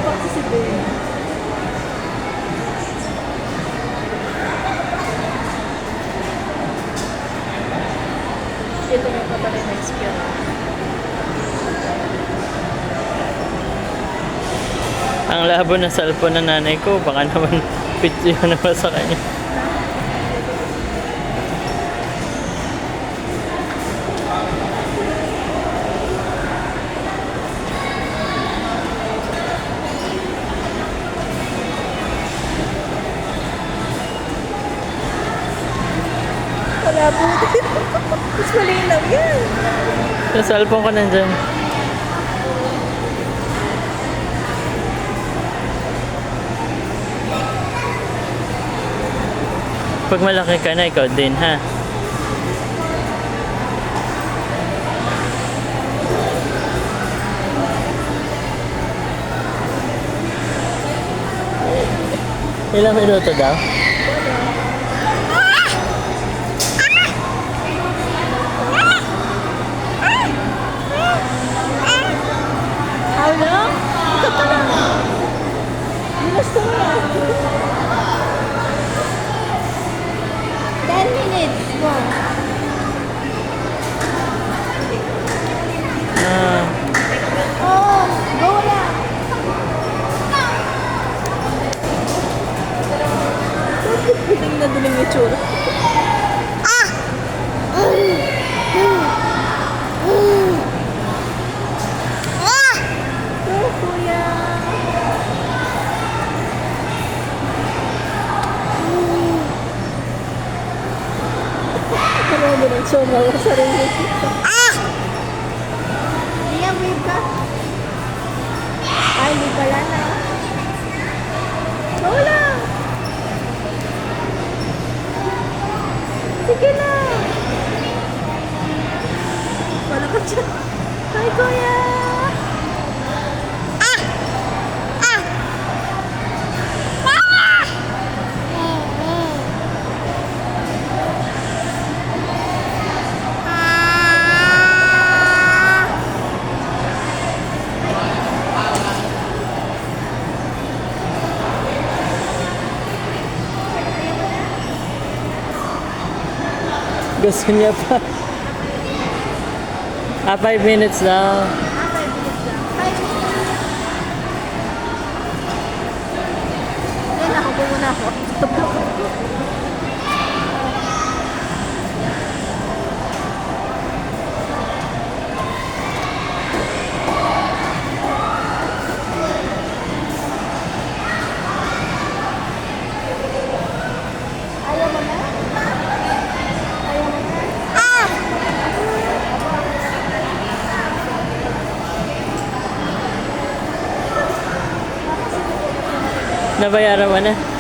pa kasi si Ben. Ito may patalay na expire. Ang labo na cellphone ng nanay ko, baka naman picture naman sa kanya. Wala po dito. Mas malinaw yan. Yung cellphone ko nandyan. Pag malaki ka na, ikaw din, ha? Ilang minuto daw? How long? Ito pa lang. Ginusto mo yan. 10 minutes mo. Ah, Oh, go lang. Diling na diling yung tsura. Oh, kuya. Marami ng tsura sa sarili. Liam, wave ka. Ay, hindi pala na. Go lang. Sige na. Wala ka siya. Hi, kuya. gusto niya pa. 5 minutes daw. 5 minutes lang. 5 minutes. Ayun ako, muna ako. Ayaw mo na? Ayaw mo na? Nabayaran mo na.